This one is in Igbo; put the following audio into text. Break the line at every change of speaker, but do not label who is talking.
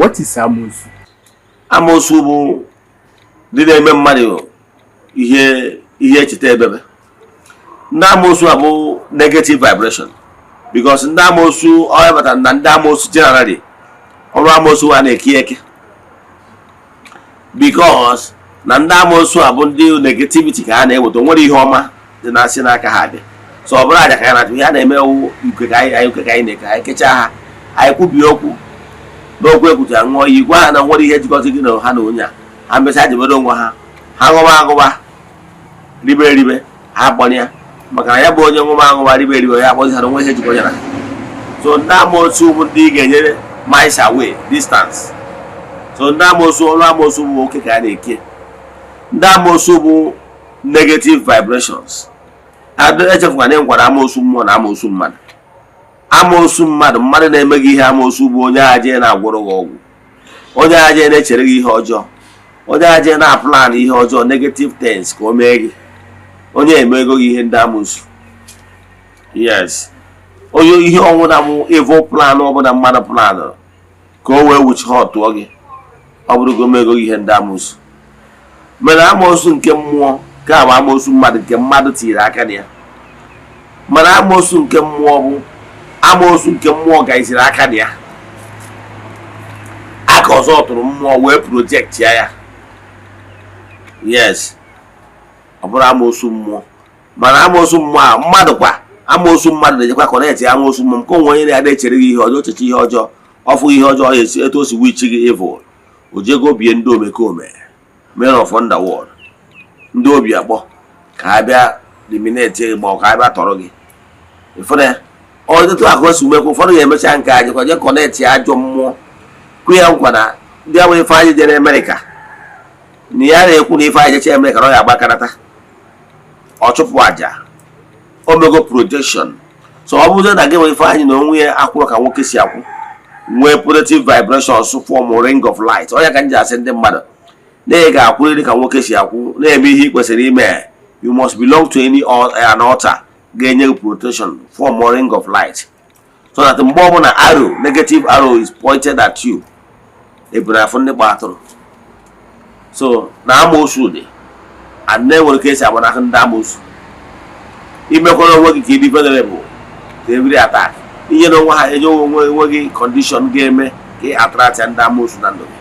What is Amosu?
Amosu bụ ndị na-eme mmadụ ihe echeta ebebe. Ndị Amosu abụ negative vibration because ndị Amosu ọ bata na ndị Amosu generally ọrụ Amosu a na-eke eke because na ndị Amosu abụ ndị negativity ka ha na-eweta nwere ihe ọma dị na-asị n'aka ha abịa. So ọ bụrụ aja ka ya na-atụ ya na-eme nke ka anyị na-eke anyị kechaa ha anyị kwubie okwu n'okwu ekwucha ṅụọ iyi gwa ha na nwere ihe jikọta gị na ha na onye a ha mesịa jebere onwe ha ha ṅụba agụba ribe ribe ha gbọnịa maka na ya bụ onye ṅụba agụba ribe ribe ya akpọzi ha na nwe ihe jikọ ya na. So ndị Amosu bụ ndị ga-enyere miles away distance. So ndị Amosu ọrụ Amosu bụ oke ka a na-eke. Ndị Amosu bụ negative vibrations. Echefukwa na ngwara Amosu mmụọ na Amosu mmadụ. Amosu mmadụ na-eme gị ihe Amosu bụ onye aje na-agwọrọ gị ọgwụ, onye aje na-echere gị ihe ọjọọ, onye aje na-aplan ihe ọjọọ negative things ka o mee gị, onye emego gị ihe ndị Amosu. Yes, onye ihe ọnwụna mụ evil plan ọbụla mmadụ plan ka o wee wuchi ha ọtụọ gị ọ bụrụ ka o mego gị ihe ndị Amosu. Mana Amosu nke mmụọ ka bụ Amosu mmadụ nke mmadụ tiri aka na ya. Mana Amosu nke mmụọ bụ Amosu nke mmụọ gaiziri aka na ya aka ọzọ tụrụ mmụọ wee project ya. Yes, ọ bụrụ Amosu mmụọ. Mana Amosu mmụọ a mmadụ kwa Amosu mmadụ na-ejekwa connect Amosu mmụọ nke onwe onye na-ada echere gị ihe ọjọọ cheche ihe ọjọọ ọfụ ihe ọjọọ ya esi etu o si wichi gị evil o jego bie ndị omekome men of underworld ndị obi akpọ ka ha bịa eliminate gba ka ha bịa tọrọ gị ifere ọtụtụ akụ esi umekwu ụfọdụ ga-emecha nke ajịkwa je connect ya ajọ mmụọ kụ ya nkwa na ndị ahụ ife anyị jere Amerịka na ya na-ekwu na ife anyị jecha Amerịka na ọ ya agbakarata ọ chụpụ aja omego projection. So ọ bụrụ na gị nwe ife anyị na onwe ya akwụrụ ka nwoke si akwụ nwee positive vibrations form ring of light. Ọ ya ka m ji asị ndị mmadụ na ị ga-akwụrịrị ka nwoke si akwụ na-eme ihe ị kwesịrị ime. You must belong to an altar ga-enye protection form ring of light so that mgbe ọbụla arrow negative arrow is pointed at you ebere afọ ndị gba atụrụ. So na Amosu dị and na-enwere ka esi agbanahụ ndị Amosu imekwara onwe gị ka ị dị vulnerable to every attack. Inye na onwe ha enye onwe gị condition ga-eme ka ị attract ndị Amosu na ndụ gị.